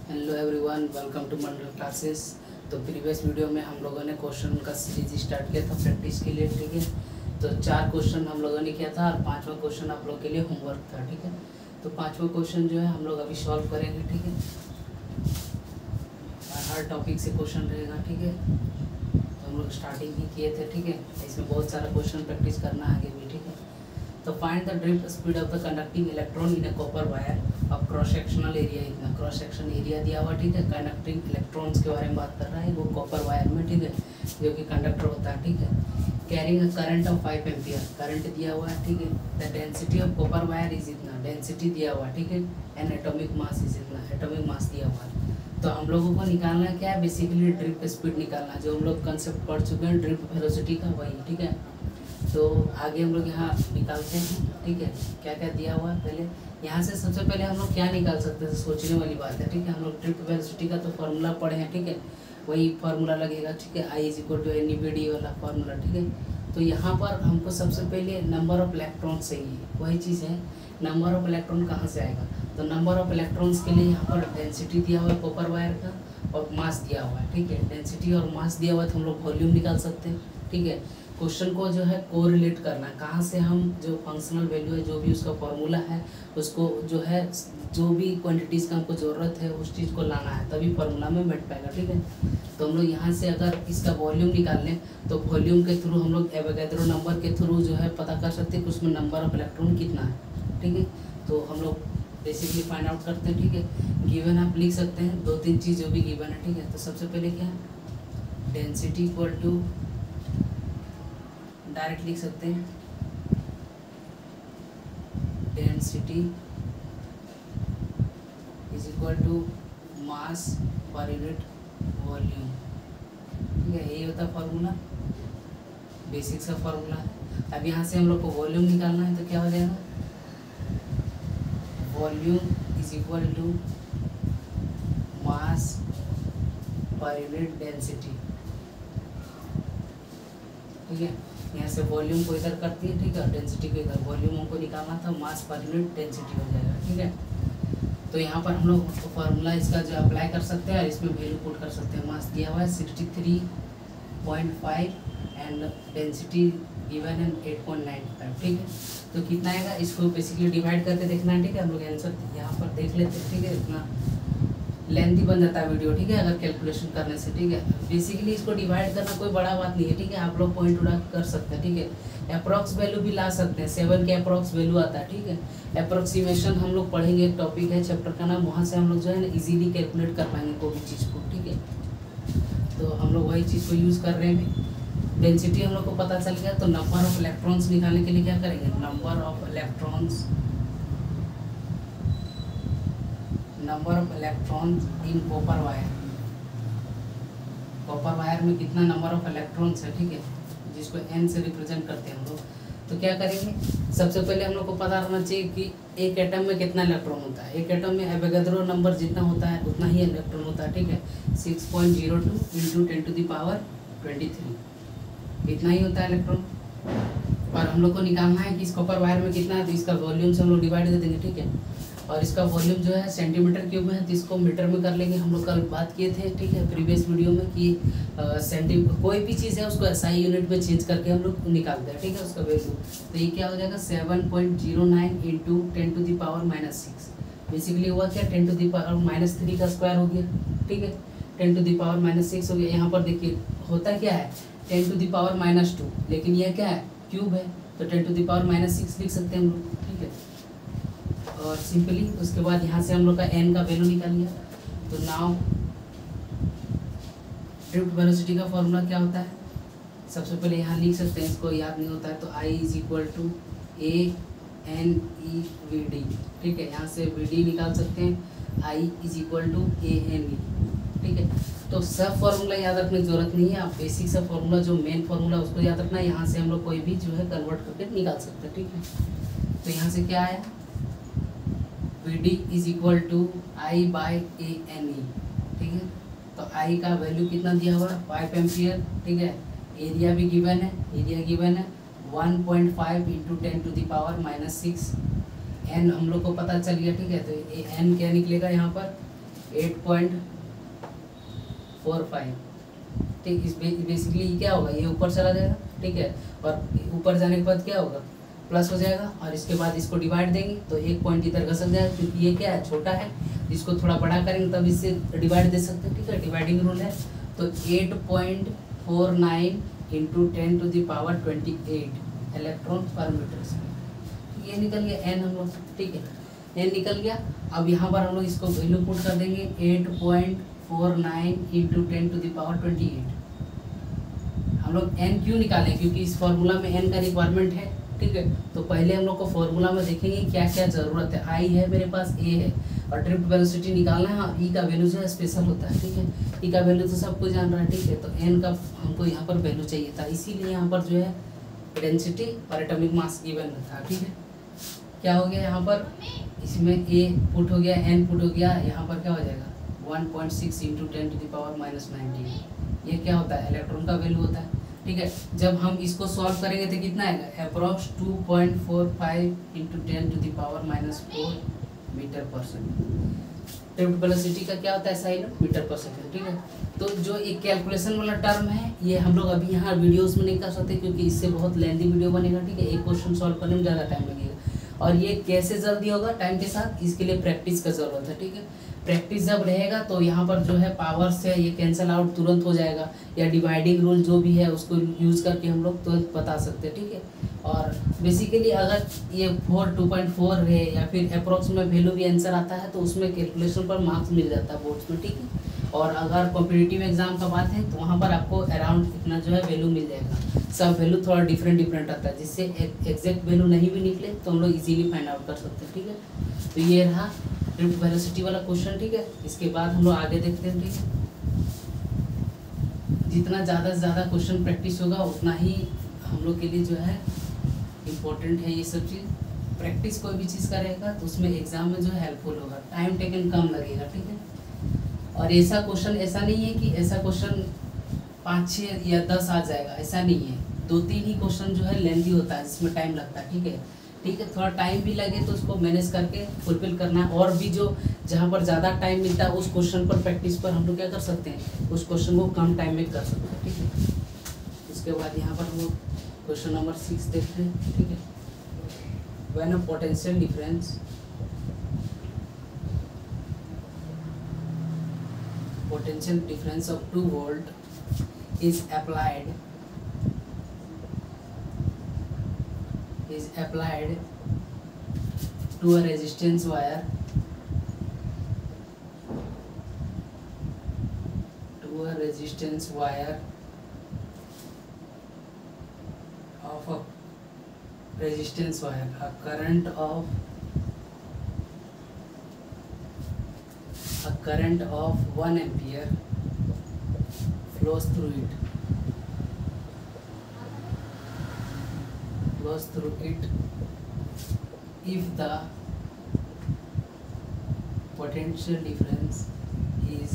Hello everyone, welcome to Mandal classes. तो previous video में हम लोगों ने क्वेश्चन का सीरीज स्टार्ट किया था प्रैक्टिस के लिए, ठीक है। तो 4 क्वेश्चन हम लोगों ने किया था और 5वां क्वेश्चन आप लोग के लिए होमवर्क था, ठीक है। तो 5वां क्वेश्चन जो है हम लोग अभी सॉल्व करेंगे, ठीक है। हर टॉपिक से क्वेश्चन रहेगा, ठीक है। तो हम लोग स्टार्टिंग ही किए थे, ठीक है। इसमें बहुत सारा क्वेश्चन प्रैक्टिस करना है आगे भी, ठीक है। तो find the drift speed of the conducting electron in a copper wire of cross sectional area. इतना क्रॉस सेक्शन एरिया दिया हुआ, ठीक है। कंडक्टिंग इलेक्ट्रॉन्स के बारे में बात कर रहा है वो कॉपर वायर में, ठीक है, जो कि कंडक्टर होता है, ठीक है। Carrying a current of 5 ampere, current दिया हुआ है, ठीक है। The density of copper wire is इतना, डेंसिटी दिया हुआ है, ठीक है। एंड एटॉमिक मास इज इतना, एटॉमिक मास दिया हुआ है। तो हम लोगों को निकालना क्या है, बेसिकली ड्रिफ्ट स्पीड निकालना, जो हम लोग कंसेप्ट पढ़ चुके हैं ड्रिफ्ट वेलोसिटी का, वही, ठीक है। तो आगे हम लोग यहाँ निकालते हैं, ठीक है। क्या क्या दिया हुआ है पहले यहाँ से, सबसे पहले हम लोग क्या निकाल सकते हैं, सोचने वाली बात है, ठीक है। हम लोग ड्रिफ्ट वेलोसिटी का तो फार्मूला पढ़े हैं, ठीक है। वही फार्मूला लगेगा, ठीक है। I = NEVD वाला फार्मूला, ठीक है। तो यहाँ पर हमको सबसे पहले नंबर ऑफ इलेक्ट्रॉन चाहिए, वही चीज़ है। नंबर ऑफ इलेक्ट्रॉन कहाँ से आएगा, तो नंबर ऑफ इलेक्ट्रॉन्स के लिए यहाँ पर डेंसिटी दिया हुआ है कॉपर वायर का और मास दिया हुआ है, ठीक है। डेंसिटी और मास दिया हुआ है तो हम लोग वॉल्यूम निकाल सकते हैं, ठीक है। क्वेश्चन को जो है कोरिलेट करना है, कहाँ से हम जो फंक्शनल वैल्यू है, जो भी उसका फॉर्मूला है, उसको जो है, जो भी क्वांटिटीज़ का हमको ज़रूरत है उस चीज़ को लाना है, तभी फार्मूला में बैठ पाएगा, ठीक है। तो हम लोग यहाँ से अगर इसका वॉल्यूम निकाल लें तो वॉल्यूम के थ्रू हम लोग एवोगैड्रो नंबर के थ्रू जो है पता कर सकते हैं कि उसमें नंबर ऑफ इलेक्ट्रॉन कितना है, ठीक है। तो हम लोग बेसिकली फाइंड आउट करते हैं, ठीक है। गिवन आप लिख सकते हैं 2-3 चीज़ जो भी गिवन है, ठीक है। तो सबसे पहले क्या है, डेंसिटी इक्वल टू, डायरेक्ट लिख सकते हैं density is equal to mass per unit volume, ठीक है। यही होता है फार्मूला, बेसिक्स का फार्मूला है। अब यहाँ से हम लोग को वॉल्यूम निकालना है, तो क्या हो जाएगा, volume is equal to mass per unit density, ठीक है। यहाँ से वॉल्यूम को इधर करती है, ठीक है, डेंसिटी को इधर, वॉल्यूम हमको निकालना था, मास पर यूनिट डेंसिटी हो जाएगा, ठीक है। तो यहाँ पर हम लोग फार्मूला इसका जो अप्लाई कर सकते हैं और इसमें वैल्यू पुट कर सकते हैं। मास दिया हुआ है 63.5 एंड डेंसिटी गिवन है 8.95, ठीक है। तो कितना आएगा, इसको बेसिकली डिवाइड करके देखना है, ठीक है। हम लोग आंसर यहाँ पर देख लेते हैं, ठीक है। इतना लेंथी बन जाता है वीडियो, ठीक है, अगर कैलकुलेशन करने से, ठीक है। बेसिकली इसको डिवाइड करना कोई बड़ा बात नहीं है, ठीक है। आप लोग पॉइंट उड़ा कर सकते हैं, ठीक है। अप्रॉक्स वैल्यू भी ला सकते हैं, 7 के अप्रॉक्स वैल्यू आता है, ठीक है। अप्रोक्सीमेशन हम लोग पढ़ेंगे, एक टॉपिक है चैप्टर का नाम, वहाँ से हम लोग जो है ना इजीली कैलकुलेट कर पाएंगे कोई भी चीज़ को, ठीक है। तो हम लोग वही चीज़ को यूज़ कर रहे हैं। डेंसिटी हम लोग को पता चल गया, तो नंबर ऑफ इलेक्ट्रॉन्स निकालने के लिए क्या करेंगे, number of electrons in copper wire. Copper wire में कितना नंबर ऑफ इलेक्ट्रॉन्स है, ठीक है, जिसको n से रिप्रेजेंट करते हैं हम लोग। तो क्या करेंगे, सबसे पहले हम लोग को पता रहना चाहिए कि एक एटम में कितना इलेक्ट्रॉन होता है। एक एटम में एवोगैड्रो नंबर जितना होता है उतना ही इलेक्ट्रॉन होता है, ठीक है। 6.02 × 10⁻23 इतना ही होता है इलेक्ट्रॉन। और हम लोग को निकालना है कि इस कॉपर वायर में कितना है, तो इसका वॉल्यूम से हम लोग डिवाइड दे देंगे, ठीक है। और इसका वॉल्यूम जो है सेंटीमीटर क्यूब में है, तो इसको मीटर में कर लेंगे। हम लोग कल बात किए थे, ठीक है, प्रीवियस वीडियो में, कि कोई भी चीज़ है उसको SI यूनिट में चेंज करके हम लोग निकालते हैं, ठीक है, उसका वैल्यू। तो ये क्या हो जाएगा, 7.09 × 10⁻⁻6। बेसिकली हुआ क्या, 10⁻³ का स्क्वायर हो गया, ठीक है। 10⁻⁻6 हो गया। यहाँ पर देखिए होता क्या है, 10⁻², लेकिन यह क्या है, क्यूब है, तो 10⁻6 लिख सकते हैं हम लोग, ठीक है। और सिंपली उसके बाद यहाँ से हम लोग का n का वैल्यू निकाल लिया। तो नाउ ड्रिफ्ट वेलोसिटी का फॉर्मूला क्या होता है, सबसे पहले यहाँ लिख सकते हैं, इसको याद नहीं होता है तो I = ANEVD, ठीक है। यहाँ से VD निकाल सकते हैं, I = ANE, ठीक है। तो सब फार्मूला याद रखने की जरूरत नहीं है, आप बेसिक सा फार्मूला जो मेन फार्मूला उसको याद रखना है। यहाँ से हम लोग कोई भी जो है कन्वर्ट करके निकाल सकते हैं, ठीक है। तो यहाँ से क्या आया, VD = I/ANE, ठीक है। तो I का वैल्यू कितना दिया हुआ है, 5 एम्पियर, ठीक है। एरिया भी गिवन है, एरिया गिवन है 1.5 × 10⁻⁻6। n हम लोग को पता चल गया, ठीक है। तो n क्या निकलेगा यहाँ पर, 8.45, ठीक। इस बेसिकली क्या होगा, ये ऊपर चला जाएगा, ठीक है, और ऊपर जाने के बाद क्या होगा, प्लस हो जाएगा, और इसके बाद इसको डिवाइड देंगे तो एक पॉइंट इधर घसक जाएगा, क्योंकि ये क्या है, छोटा है, इसको थोड़ा बड़ा करेंगे तब इससे डिवाइड दे सकते हैं, ठीक है, डिवाइडिंग रूल है। तो 8.49 इंटू 10⁻28 इलेक्ट्रॉन पर मीटर स्क्वायर, ये निकल गया एन हम लोग, ठीक है, एन निकल गया। अब यहाँ पर हम लोग इसको वैल्यू पुट कर देंगे 8.49 इंटू 10⁻28। हम लोग एन क्यों निकालें, क्योंकि इस फॉर्मूला में एन का रिक्वायरमेंट है, ठीक है। तो पहले हम लोग को फॉर्मूला में देखेंगे क्या क्या ज़रूरत है। आई है मेरे पास, ए है, और ड्रिफ्ट वेलोसिटी निकालना है। हाँ, ई का वैल्यू जो है स्पेशल होता है, ठीक है, ई का वैल्यू तो सबको जान रहा है, ठीक है। तो एन का हमको यहाँ पर वैल्यू चाहिए था, इसीलिए यहाँ पर जो है डेंसिटी और एटॉमिक मास गिवन था, ठीक है। क्या हो गया यहाँ पर, इसमें ए पुट हो गया, एन पुट हो गया, यहाँ पर क्या हो जाएगा 1.6 इंटू 10⁻⁻⁹ ये क्या होता है, इलेक्ट्रॉन का वैल्यू होता है, ठीक है। जब हम इसको सॉल्व करेंगे तो कितना आएगा, अप्रॉक्स 2.45 इंटू 10⁻⁻⁴ मीटर पर सेकेंड। ड्रिफ्ट वेलोसिटी का क्या होता है साइन, मीटर पर सेकेंड, ठीक है। तो जो एक कैलकुलेशन वाला टर्म है, ये हम लोग अभी यहाँ वीडियोस में नहीं कर सकते, क्योंकि इससे बहुत लेंथी वीडियो बनेगा, ठीक है। एक क्वेश्चन सॉल्व करने में ज़्यादा टाइम लगेगा, और ये कैसे जल्दी होगा टाइम के साथ, इसके लिए प्रैक्टिस का ज़रूरत है, ठीक है। प्रैक्टिस जब रहेगा तो यहाँ पर जो है पावर से ये कैंसिल आउट तुरंत हो जाएगा, या डिवाइडिंग रूल जो भी है उसको यूज़ करके हम लोग तुरंत बता सकते हैं, ठीक है। और बेसिकली अगर ये 2.4 है या फिर अप्रोक्स में वैल्यू भी आंसर आता है तो उसमें कैलकुलेशन पर मार्क्स मिल जाता है बोर्ड्स में, ठीक है। और अगर कॉम्पिटिटिव एग्जाम का बात है तो वहाँ पर आपको अराउंड इतना जो है वैल्यू मिल जाएगा। सब वैल्यू थोड़ा डिफरेंट आता है, जिससे एग्जैक्ट वैल्यू नहीं भी निकले तो हम लोग इजीली फाइंड आउट कर सकते हैं, ठीक है। तो ये रहा ड्रिफ्ट वेलोसिटी वाला क्वेश्चन, ठीक है। इसके बाद हम लोग आगे देखते हैं, ठीक है। जितना ज़्यादा से ज़्यादा क्वेश्चन प्रैक्टिस होगा उतना ही हम लोग के लिए जो है इम्पोर्टेंट है ये सब चीज़। प्रैक्टिस कोई भी चीज़ करेगा तो उसमें एग्जाम में जो है हेल्पफुल होगा, टाइम टेकन कम लगेगा, ठीक है। और ऐसा क्वेश्चन ऐसा नहीं है कि ऐसा क्वेश्चन 5, 6 या 10 आ जाएगा, ऐसा नहीं है। 2-3 ही क्वेश्चन जो है लेंथी होता है, जिसमें टाइम लगता है, ठीक है, ठीक है। थोड़ा टाइम भी लगे तो उसको मैनेज करके फुलफिल करना है। और भी जो जहाँ पर ज़्यादा टाइम मिलता है उस क्वेश्चन पर प्रैक्टिस पर हम लोग क्या कर सकते हैं, उस क्वेश्चन को कम टाइम में कर सकते हैं, ठीक है। उसके बाद यहाँ पर हम लोग क्वेश्चन नंबर 6 देखते हैं, ठीक है। When a potential difference of 2 volt is applied to a resistance wire of a resistance wire, a current of 1 ampere flows through it if the potential difference is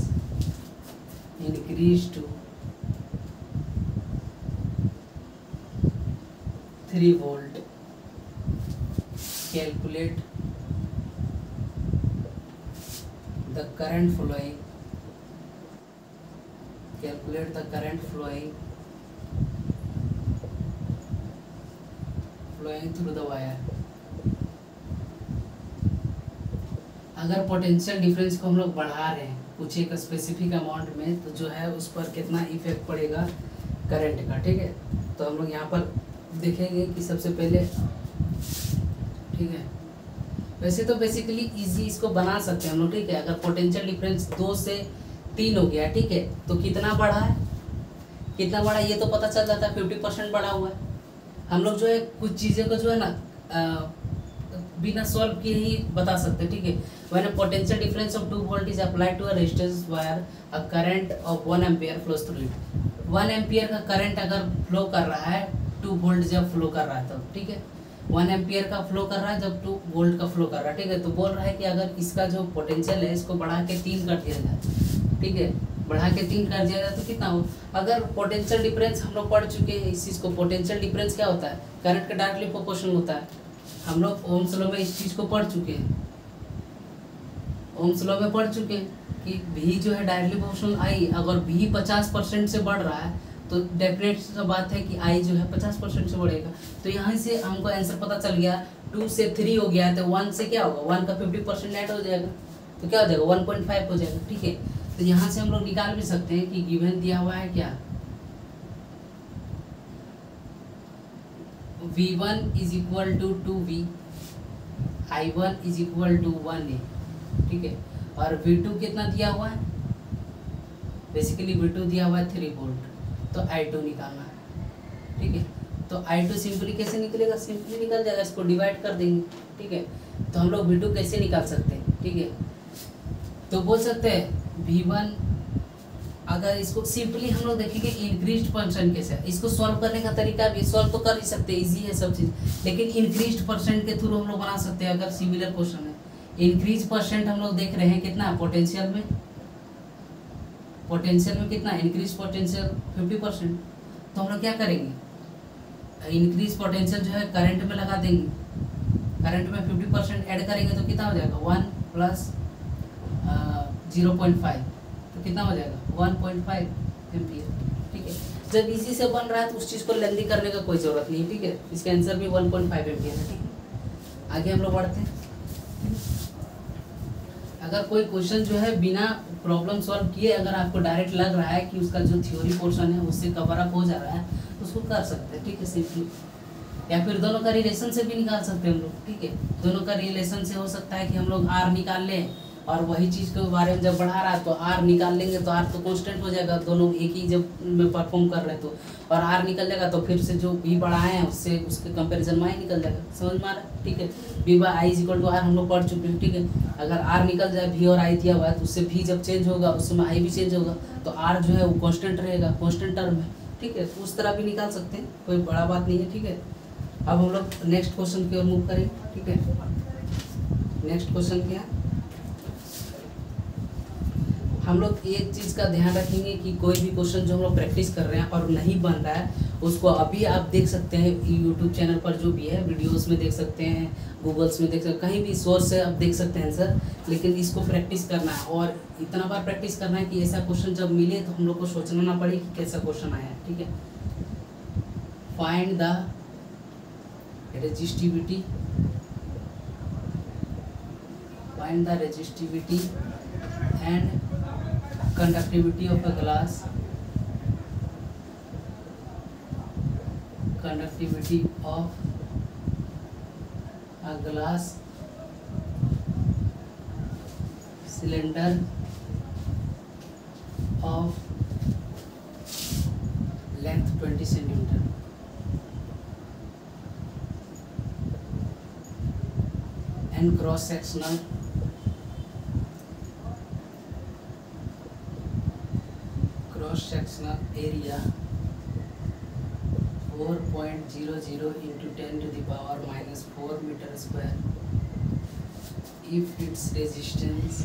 increased to 3 volt. Calculate the current flowing through the wire. अगर potential difference को हम लोग बढ़ा रहे हैं कुछ एक specific amount में, तो जो है उस पर कितना इफेक्ट पड़ेगा करंट का, ठीक है। तो हम लोग यहाँ पर देखेंगे कि सबसे पहले, ठीक है, वैसे तो बेसिकली इजी इसको बना सकते हैं हम लोग, ठीक है। अगर पोटेंशियल डिफरेंस 2 से 3 हो गया, ठीक है, तो कितना बढ़ा है, ये तो पता चल जाता है, 50% बढ़ा हुआ है। हम लोग जो है कुछ चीज़ें को जो है ना बिना सॉल्व किए ही बता सकते हैं, ठीक है। When a potential difference of 2 volt is applied to a resistance wire, a current of 1 ampere flows through it. 1 ampere का करंट अगर फ्लो कर रहा है, 2 वोल्ट जब फ्लो कर रहा है तब, ठीक है, 1 एम्पियर का फ्लो कर रहा है जब 2 वोल्ट का फ्लो कर रहा है, ठीक है। तो बोल रहा है कि अगर इसका जो पोटेंशियल है इसको बढ़ा के 3 कर दिया जाए, ठीक है, बढ़ा के 3 कर दिया जाए तो कितना हो। अगर पोटेंशियल डिफरेंस हम लोग पढ़ चुके हैं इस चीज़ को, पोटेंशियल डिफरेंस क्या होता है, करंट का डायरेक्टली प्रोपोर्शनल होता है। हम लोग ओम्स लॉ में इस चीज़ को पढ़ चुके हैं, ओम्स लॉ में पढ़ चुके हैं कि भी जो है डायरेक्टली प्रोपोर्शनल आई, अगर भी 50% से बढ़ रहा है तो डेफिनेट सा बात है कि आई जो है 50% से बढ़ेगा। तो यहाँ से हमको आंसर पता चल गया, 2 से 3 हो गया है तो 1 से क्या होगा, 1 का 50% ऐड हो जाएगा तो क्या हो जाएगा 1.5 हो जाएगा। ठीक है, तो यहाँ से हम लोग निकाल भी सकते हैं कि गिवन दिया हुआ है क्या, V1 is equal to 2V, I1 is equal to 1A। ठीक है, और V2 कितना दिया हुआ है, बेसिकली V2 दिया हुआ है 3 वोल्ट, तो I2 निकालना है। ठीक है, तो I2 सिंपली कैसे निकलेगा, सिंपली निकल जाएगा, इसको डिवाइड कर देंगे। ठीक है, तो हम लोग V2 कैसे निकाल सकते हैं। ठीक है, तो बोल सकते हैं V1, अगर इसको सिंपली हम लोग देखेंगे इंक्रीज्ड फंक्शन कैसे, इसको सॉल्व करने का तरीका भी, सॉल्व तो कर ही सकते हैं, इजी है सब चीज़, लेकिन इंक्रीज्ड परसेंट के थ्रू हम लोग बना सकते हैं अगर सिमिलर क्वेश्चन है। इंक्रीज परसेंट हम लोग देख रहे हैं कितना पोटेंशियल में, पोटेंशियल में कितना इंक्रीज पोटेंशियल 50%, तो हम लोग क्या करेंगे, इंक्रीज पोटेंशियल जो है करंट में लगा देंगे, करंट में 50% ऐड करेंगे तो कितना हो जाएगा 1 प्लस 0.5, तो कितना हो जाएगा 1.5 एम्पियर। ठीक है, जब इसी से बन रहा है तो उस चीज़ को लेंदी करने का कोई ज़रूरत नहीं है। ठीक है, इसका आंसर भी 1.5 एम्पियर है। ठीक है, आगे हम लोग बढ़ते हैं। अगर कोई क्वेश्चन जो है बिना प्रॉब्लम सॉल्व किए अगर आपको डायरेक्ट लग रहा है कि उसका जो थ्योरी पोर्शन है उससे कवर अप हो जा रहा है तो उसको कर सकते हैं। ठीक है, सिंपली, या फिर दोनों का रिलेशन से भी निकाल सकते हैं हम लोग। ठीक है, दोनों का रिलेशन से हो सकता है कि हम लोग आर निकाल लें और वही चीज़ के बारे में जब बढ़ा रहा है तो आर निकाल लेंगे तो आर तो कांस्टेंट हो जाएगा, दोनों एक ही जब में परफॉर्म कर रहे हैं तो, और आर निकल जाएगा तो फिर से जो भी बढ़ाए हैं उससे उसके कंपैरिजन में आई निकल जाएगा। समझ में आ रहा है। ठीक है, V by I is equal to R हम लोग पढ़ चुके हैं। ठीक है, अगर आर निकल जाए V और आई दिया हुआ है तो उससे V जब चेंज होगा उस समय आई भी चेंज होगा, तो आर जो है वो कांस्टेंट रहेगा, कांस्टेंट टर्म है। ठीक है, तो उस तरह भी निकाल सकते हैं, कोई बड़ा बात नहीं है। ठीक है, अब हम लोग नेक्स्ट क्वेश्चन की ओर मूव करेंगे। ठीक है, नेक्स्ट क्वेश्चन क्या है, हम लोग एक चीज़ का ध्यान रखेंगे कि कोई भी क्वेश्चन जो हम लोग प्रैक्टिस कर रहे हैं और नहीं बन रहा है उसको अभी आप देख सकते हैं यूट्यूब चैनल पर जो भी है वीडियोस में देख सकते हैं, गूगल्स में देख सकते हैं, कहीं भी सोर्स से आप देख सकते हैं आंसर, लेकिन इसको प्रैक्टिस करना है और इतना बार प्रैक्टिस करना है कि ऐसा क्वेश्चन जब मिले तो हम लोग को सोचना ना पड़े कि कैसा क्वेश्चन आया है। ठीक है, find the resistivity, find the resistivity and conductivity of a glass, conductivity of a glass cylinder of length 20 centimeter and cross sectional sectional area 4.00 into 10 to the power minus 4 meter square if its resistance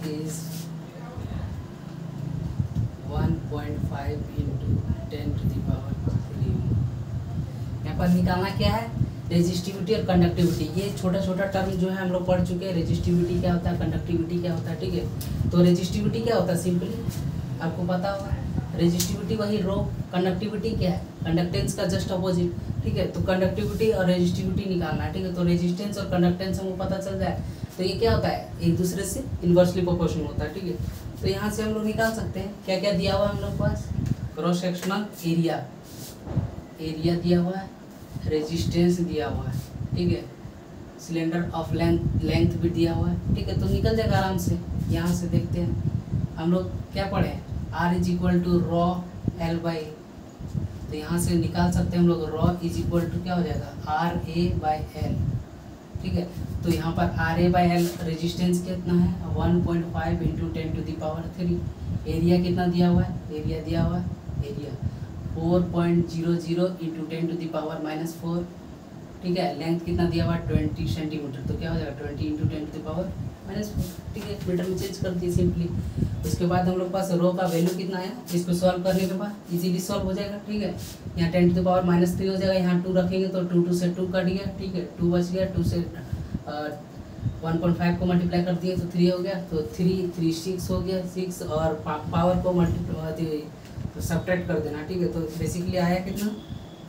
is 1.5 into 10 to the power 3। यहाँ पर निकालना क्या है, resistivity और conductivity. ये छोटा छोटा term जो है हम लोग पढ़ चुके हैं, रेजिस्टिविटी क्या होता है, कंडक्टिविटी क्या होता है। ठीक है, तो रेजिस्टिविटी क्या होता है, सिंपली आपको पता होगा, रेजिस्टिविटी वही रो, कंडक्टिविटी क्या है, कंडक्टेंस का जस्ट अपोजिट। ठीक है, तो कंडक्टिविटी और रेजिस्टिविटी निकालना है। ठीक है, तो रेजिस्टेंस और कंडक्टेंस हमको पता चल जाए तो ये क्या होता है, एक दूसरे से इन्वर्सली प्रोपोर्शनल होता है। ठीक है, तो यहाँ से हम लोग निकाल सकते हैं क्या क्या दिया हुआ है हम लोग पास, क्रॉस सेक्शनल एरिया, एरिया दिया हुआ है, रेजिस्टेंस दिया हुआ है। ठीक है, सिलेंडर ऑफ लेंथ भी दिया हुआ है। ठीक है, तो निकल जाएगा आराम से। यहाँ से देखते हैं हम लोग क्या पढ़े हैं, R is equal to rho L by, तो यहाँ से निकाल सकते हैं हम लोग रॉ इज इक्वल टू क्या हो जाएगा RA बाई L। ठीक है, तो यहाँ पर RA बाई L रेजिस्टेंस कितना है 1.5 into 10 to the power 3। Area कितना दिया हुआ है, एरिया दिया हुआ है, area 4.00 into 10 to the power -4। ठीक है। लेंथ कितना दिया हुआ 20 सेंटीमीटर, तो क्या हो जाएगा 20 इंटू 10⁻⁻⁴, ठीक है। मीटर में चेंज कर दिए सिंपली। उसके बाद हम लोग पास रो का वैल्यू कितना है, इसको सॉल्व करने के बाद इजीली सॉल्व हो जाएगा, ठीक है। यहाँ 10⁻³ हो जाएगा, यहाँ 2 रखेंगे तो 2 से 2 कट गया, ठीक है। 2 बच गया, 2 से 1.5 को मल्टीप्लाई कर दिए तो 3 हो गया, तो 3 6 हो गया, 6 और पावर को मल्टीप्लाई तो सब्ट्रैक्ट कर देना, ठीक है। तो बेसिकली आया कितना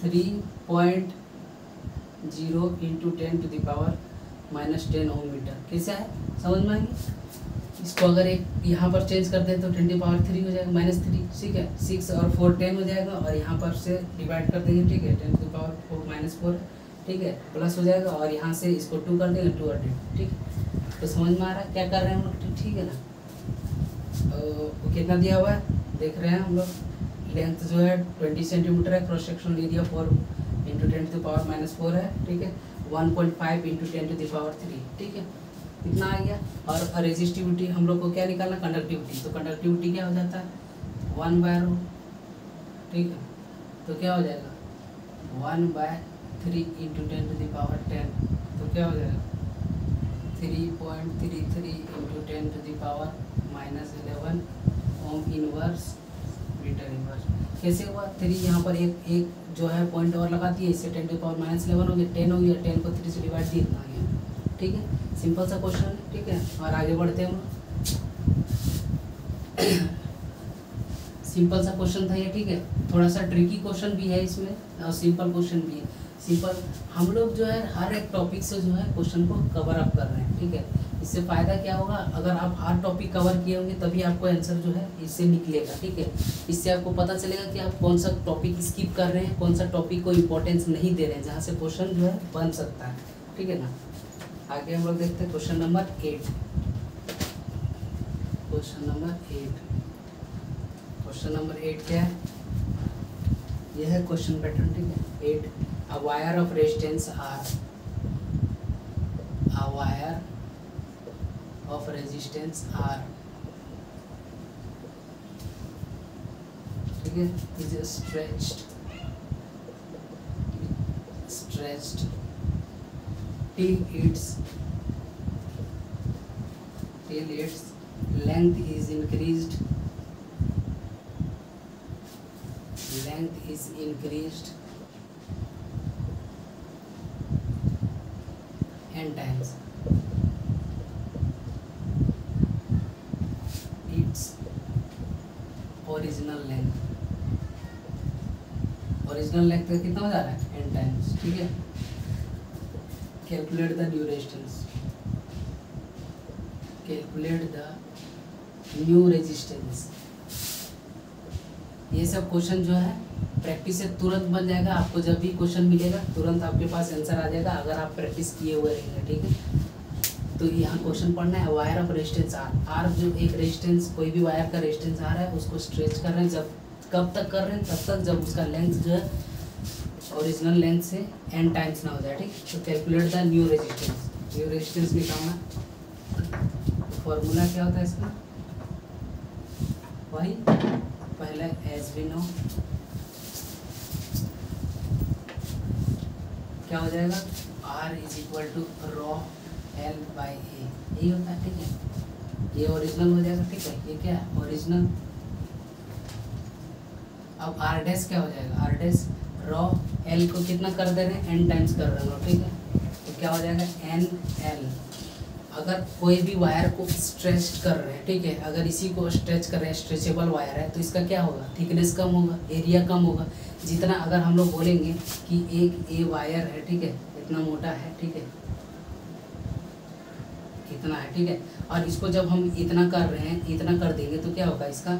3.0 इंटू 10⁻⁻10 ओम मीटर। कैसे है समझ में आएगी। इसको अगर एक यहाँ पर चेंज कर दें तो 10⁻³ हो जाएगा -3, ठीक है। 6 और 4 10 हो जाएगा, और यहाँ पर से डिवाइड कर देंगे, ठीक है। 10⁻⁴ ठीक है, प्लस हो जाएगा, और यहाँ से इसको 2 कर देंगे, 2 और 10, ठीक। तो समझ में आ रहा है क्या कर रहे हैं हम लोग, ठीक है ना। कितना दिया हुआ है देख रहे हैं हम लोग। लेंथ जो है 20 सेंटीमीटर है, क्रॉस सेक्शनल एरिया 4 इंटू 10⁻⁻⁴ है, ठीक है। 1.5 इंटू 10⁻3, ठीक है, इतना आ गया। और रेजिस्टिविटी हम लोग को क्या निकालना, कंडक्टिविटी। तो कंडक्टिविटी क्या हो जाता है 1/ρ, ठीक है। तो क्या हो जाएगा 1/3 इंटू 10⁻10, तो क्या हो जाएगा 3.33 into 10⁻⁻11 ohm inverse metre inverse. कैसे हुआ 3 यहाँ पर एक जो है पॉइंट और लगा दिए, इससे 10⁻11 हो गया, 10 हो गया, 10 को 3 से डिवाइड दिए, इतना आ गया, ठीक है। सिंपल सा क्वेश्चन है, ठीक है। और आगे बढ़ते हैं हम। सिंपल सा क्वेश्चन था ये, ठीक है। थोड़ा सा ट्रिकी क्वेश्चन भी है इसमें, और सिंपल क्वेश्चन भी है। सिंपल हम लोग जो है हर एक टॉपिक से जो है क्वेश्चन को कवर अप कर रहे हैं, ठीक है। इससे फ़ायदा क्या होगा, अगर आप हर टॉपिक कवर किए होंगे तभी आपको आंसर जो है इससे निकलेगा, ठीक है। इससे आपको पता चलेगा कि आप कौन सा टॉपिक स्किप कर रहे हैं, कौन सा टॉपिक को इम्पोर्टेंस नहीं दे रहे हैं, जहाँ से क्वेश्चन जो है बन सकता है, ठीक है ना। आगे हम लोग देखते हैं क्वेश्चन नंबर 8। क्वेश्चन नंबर 8 क्या है, यह है क्वेश्चन पैटर्न, ठीक है। 8 a wire of resistance R, a wire of resistance R, ठीक है, is stretched till its length is increased n times its original length का कितना हो जा रहा है n times, ठीक है। Calculate the new resistance. ये सब क्वेश्चन जो है प्रैक्टिस से तुरंत बन जाएगा। आपको जब भी क्वेश्चन मिलेगा तुरंत आपके पास आंसर आ जाएगा, अगर आप प्रैक्टिस किए हुए रहेंगे, ठीक है। तो यहाँ क्वेश्चन पढ़ना है, वायर ऑफ रेजिस्टेंस आर जो एक रेजिस्टेंस, कोई भी वायर का रेजिस्टेंस आ रहा है उसको स्ट्रेच कर रहे हैं, जब कब तक कर रहे हैं, तब तक जब उसका लेंथ जो है ओरिजिनल लेंथ से n टाइम्स ना हो जाए, ठीक। तो कैलकुलेट द न्यू रेजिस्टेंस निकालना। फॉर्मूला क्या होता है इसका, वही पहले एज वी नो क्या हो जाएगा, R = ρ/L/A, यही होता है, ठीक है। ये ओरिजिनल हो जाएगा, ठीक है। ये क्या है ओरिजिनल। अब R' क्या हो जाएगा, R' ρ/L को कितना कर दे रहे हैं, n टाइम्स कर रहे हैं, ठीक है। तो क्या हो जाएगा NL। अगर कोई भी वायर को स्ट्रेच कर रहे हैं, ठीक है, अगर इसी को स्ट्रेच कर रहे हैं, स्ट्रेचेबल वायर है, तो इसका क्या होगा, थिकनेस कम होगा, एरिया कम होगा। जितना अगर हम लोग बोलेंगे कि एक ए वायर है, ठीक है, इतना मोटा है, ठीक है, इतना है, ठीक है, और इसको जब हम इतना कर रहे हैं, इतना कर देंगे तो क्या होगा, इसका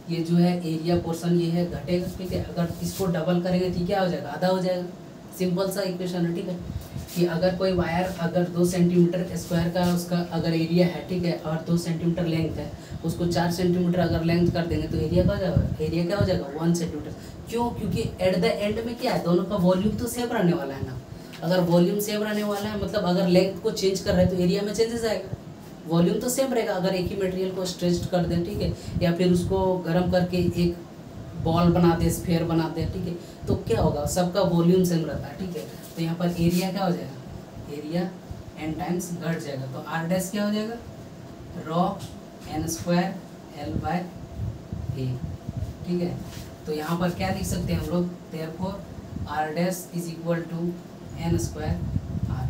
ये जो है एरिया पोर्शन ये है घटेगा, ठीक है। अगर इसको डबल करेंगे तो क्या हो जाएगा, आधा हो जाएगा। सिंपल सा इक्वेशन है, ठीक है। कि अगर कोई वायर अगर 2 सेंटीमीटर स्क्वायर का उसका अगर एरिया है, ठीक है, और 2 सेंटीमीटर लेंथ है, उसको 4 सेंटीमीटर अगर लेंथ कर देंगे तो एरिया क्या हो जाएगा, एरिया क्या हो जाएगा 1 सेंटीमीटर। क्यों, क्योंकि एट द एंड में क्या है, दोनों का वॉल्यूम तो सेम रहने वाला है ना। अगर वॉल्यूम सेम रहने वाला है मतलब अगर लेंथ को चेंज कर रहे हैं तो एरिया में चेंजेस आएगा, वॉल्यूम तो सेम रहेगा। अगर एक ही मटेरियल को स्ट्रेच कर दें, ठीक है, या फिर उसको गर्म करके एक बॉल बना दे, स्फीयर बना दे, ठीक है, तो क्या होगा, सबका वॉल्यूम सेम रहता है, ठीक है। तो यहाँ पर एरिया क्या हो जाएगा, एरिया एन टाइम्स घट जाएगा, तो आर डैश क्या हो जाएगा, rho N square L by A, ठीक है। तो यहाँ पर क्या लिख सकते हैं हम लोग, therefore R dash is equal to N square R,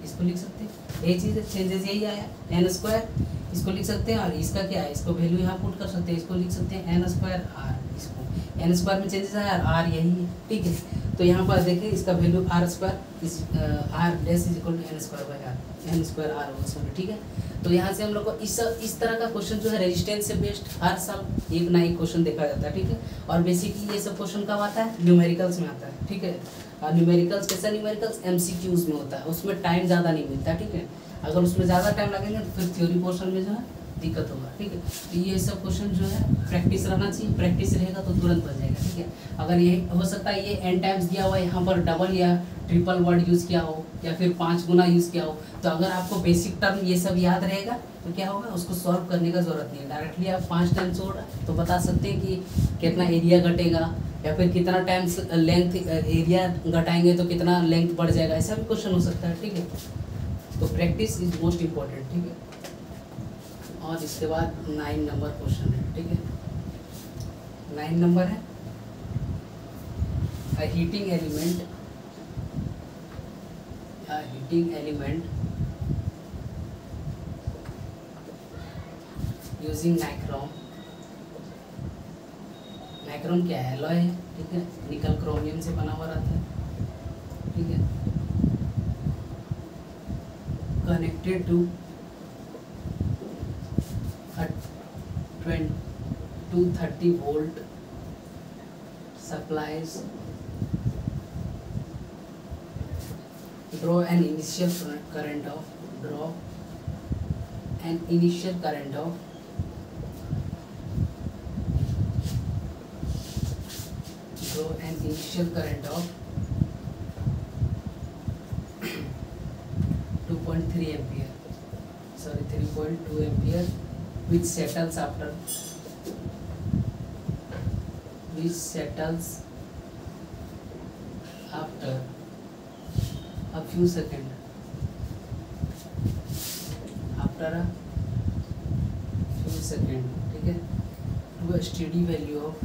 इसको लिख सकते हैं। यही चीज़ चेंजेस यही आया, एन स्क्वायर इसको लिख सकते हैं, और इसका क्या है, इसको वैल्यू यहाँ पुट कर सकते हैं, इसको लिख सकते हैं एन स्क्वायर आर, इसको एन स्क्वायर में चेंजेस आया, आर यही है, ठीक है। तो यहाँ पर देखिए इसका value R square is R dash is equal to N square by R, N square R whole square, ठीक है। तो यहाँ से हम लोग को इस तरह का क्वेश्चन जो है रेजिस्टेंस से बेस्ड हर साल एक ना एक क्वेश्चन देखा जाता है, ठीक है। और बेसिकली ये सब क्वेश्चन कब आता है, न्यूमेरिकल्स में आता है, ठीक है। और न्यूमेरिकल्स कैसा, न्यूमेरिकल्स एमसीक्यूज में होता है, उसमें टाइम ज़्यादा नहीं मिलता, ठीक है। अगर उसमें ज़्यादा टाइम लगेंगे तो फिर थ्योरी पोर्शन में जो है दिक्कत होगा, ठीक है। तो ये सब क्वेश्चन जो है प्रैक्टिस रहना चाहिए, प्रैक्टिस रहेगा तो तुरंत बन जाएगा, ठीक है। अगर ये हो सकता है ये एन टाइम्स दिया हुआ है, यहाँ पर डबल या ट्रिपल वर्ड यूज़ किया हो, या फिर 5 गुना यूज़ किया हो, तो अगर आपको बेसिक टर्म ये सब याद रहेगा तो क्या होगा, उसको सॉल्व करने का जरूरत नहीं है, डायरेक्टली आप 5 टाइम्स हो रहा है तो बता सकते हैं कि कितना एरिया घटेगा, या फिर कितना टाइम्स लेंथ एरिया घटाएंगे तो कितना लेंथ बढ़ जाएगा, ऐसा भी क्वेश्चन हो सकता है, ठीक है। तो प्रैक्टिस इज मोस्ट इम्पोर्टेंट, ठीक है। और इसके बाद 9 नंबर क्वेश्चन है, ठीक है। 9 नंबर है, a heating element using nichrome, nichrome क्या है, एलॉय है, ठीक है, निकल क्रोमियम से बना हुआ रहता है, ठीक है। Connected to 230 volt supplies, draw an initial current of draw an initial current of 2.3 ampere, sorry 3.2 ampere, which settles after a few seconds, ठीक है, to a steady value of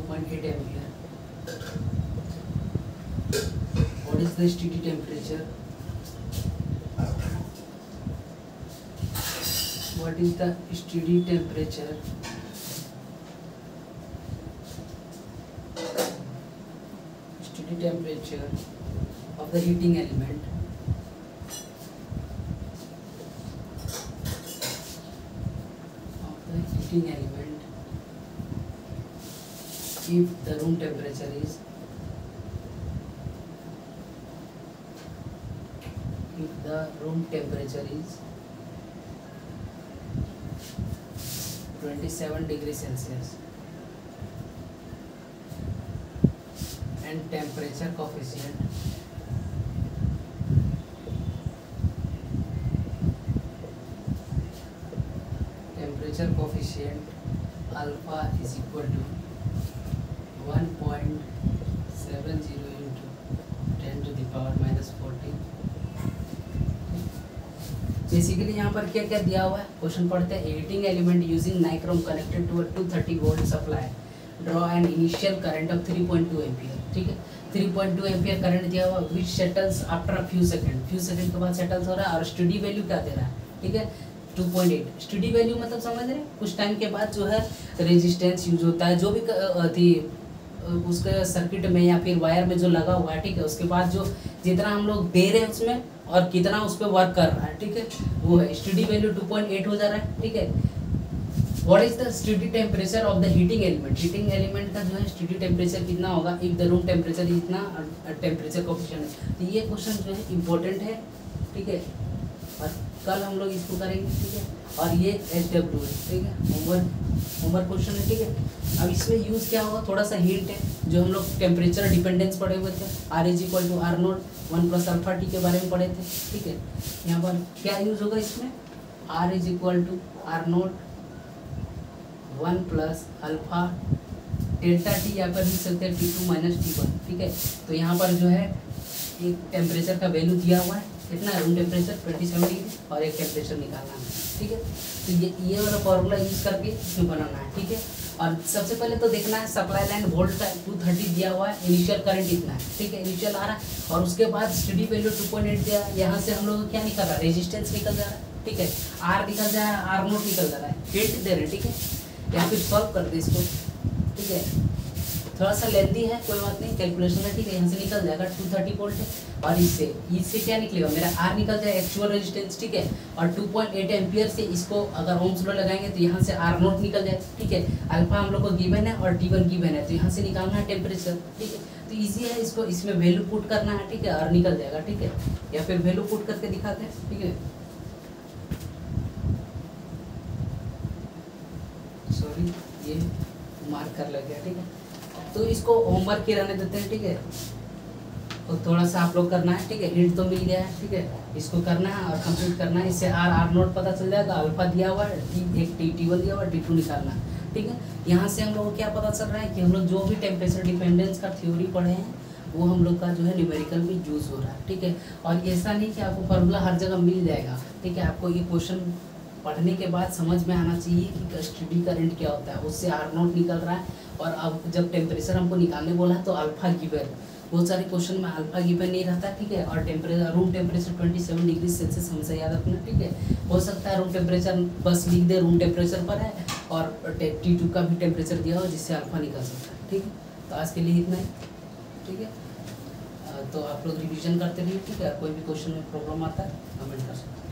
2.8 ampere. What is the steady temperature? What is the steady temperature of the heating element if the room temperature is 27 degrees Celsius and temperature coefficient alpha is equal to 1.70 into 10 to the power minus 14। Basically यहाँ पर क्या क्या दिया हुआ है, question पढ़ते हैं। Heating element using nichrome connected to 230 volt supply, draw an initial current of 3.2 ampere, ठीक है। 3.2 एम्पियर करंट दिया हुआ, which settles after a few second के बाद सेटल्स हो रहा है, और स्टडी वैल्यू क्या दे रहा है, ठीक है 2.8। स्टडी वैल्यू मतलब समझ रहे हैं, कुछ टाइम के बाद जो है रेजिस्टेंस यूज होता है, जो भी थी उसके सर्किट में या फिर वायर में जो लगा हुआ है, ठीक है, उसके बाद जो जितना हम लोग दे रहे हैं उसमें और कितना उस पर वर्क कर रहा है, ठीक है, वो है स्टडी वैल्यू 2.8 हो जा रहा है, ठीक है। What is the study temperature of the heating element, heating element का जो है स्टडी टेम्परेचर कितना होगा इफ द रूम टेम्परेचर इतना टेम्परेचर कोएफिशिएंट है। तो ये क्वेश्चन जो है इम्पोर्टेंट है, ठीक है, और कल हम लोग इसको करेंगे, ठीक है। और ये SW है, ठीक है, होमवर्क क्वेश्चन है, ठीक है। अब इसमें यूज़ क्या होगा, थोड़ा सा हिंट है, जो हम लोग टेम्परेचर डिपेंडेंस पढ़े हुए थे, R = R0 1 + α T के बारे में पढ़े थे, ठीक है। यहाँ पर क्या यूज़ होगा इसमें, R is equal to R naught 1 plus alpha delta T, यहाँ पर लिख सकते हैं T2 माइनस T1, ठीक है। तो यहाँ पर जो है एक टेम्परेचर का वैल्यू दिया हुआ है, कितना है रूम टेम्परेचर 27 डिग्री, और एक टेम्परेचर निकालना है, ठीक है। तो ये वाला फॉर्मूला यूज करके इसमें बनाना है, ठीक है। और सबसे पहले तो देखना है सप्लाई लाइन वोल्ट का 230 दिया हुआ है, इनिशियल करंट इतना है, ठीक है, इनिशियल आ रहा है। और उसके बाद स्टडी वैल्यू 2.8 दिया, यहाँ से हम लोग क्या निकल रहा है, रेजिस्टेंस निकल जा रहा है, ठीक है, आर निकल जा रहा है, आर नोट निकल जा रहा है, हिंट दे रहे हैं, ठीक है। या फिर सॉल्व कर दे इसको, ठीक है। थोड़ा सा लेंथी है, कोई बात नहीं, कैलकुलेशन है, ठीक है। यहाँ से निकल जाएगा 230 वोल्ट है, और इससे क्या निकलेगा, मेरा आर निकल जाए एक्चुअल रेजिस्टेंस, ठीक है। और 2.8 एम्पियर से इसको अगर ओम्स लॉ लगाएंगे तो यहाँ से आर नोट निकल जाए, ठीक है। अल्फा हम लोग को गिवन है और T1 गिवन है, तो यहाँ से निकालना है टेम्परेचर, ठीक है। तो ईजी है, इसको इसमें वैल्यू पुट करना है, ठीक है, और निकल जाएगा, ठीक है। या फिर वैल्यू पुट करके दिखाते हैं, ठीक है। सॉरी, ये मार्क कर लग गया, ठीक है। तो इसको होमवर्क के रहने देते हैं, ठीक है। तो थोड़ा सा आप लोग करना है, ठीक है, हिंट तो मिल गया है, ठीक है। इसको करना है और कंप्लीट करना है, इससे आर नोट पता चल जाएगा, अल्फा दिया हुआ है, एक T1 दिया हुआ है, T2 निकालना है, ठीक है। यहाँ से हम लोग को क्या पता चल रहा है कि हम लोग जो भी टेम्परेचर डिपेंडेंस का थ्योरी पढ़े हैं वो हम लोग का जो है न्यूमेरिकल में यूज हो रहा है, ठीक है। और ऐसा नहीं कि आपको फार्मूला हर जगह मिल जाएगा, ठीक है। आपको ये क्वेश्चन पढ़ने के बाद समझ में आना चाहिए कि स्टडी करंट क्या होता है, उससे आर नोट निकल रहा है। और अब जब टेम्परेचर हमको निकालने बोला है तो अल्फा गिवन, बहुत सारे क्वेश्चन में अल्फा गिवन नहीं रहता, ठीक है। और temperature room temperature 27 degree Celsius हमेशा याद रखना, ठीक है। हो सकता है रूम टेम्परेचर बस लिख दे, रूम टेम्परेचर पर है और T2 का भी टेम्परेचर दिया हो जिससे अल्फा निकल सकता है, ठीक है। तो आज के लिए इतना ही, ठीक है। तो आप लोग रिविजन करते रहिए, ठीक है। कोई भी क्वेश्चन में प्रॉब्लम आता है कमेंट कर सकते हैं।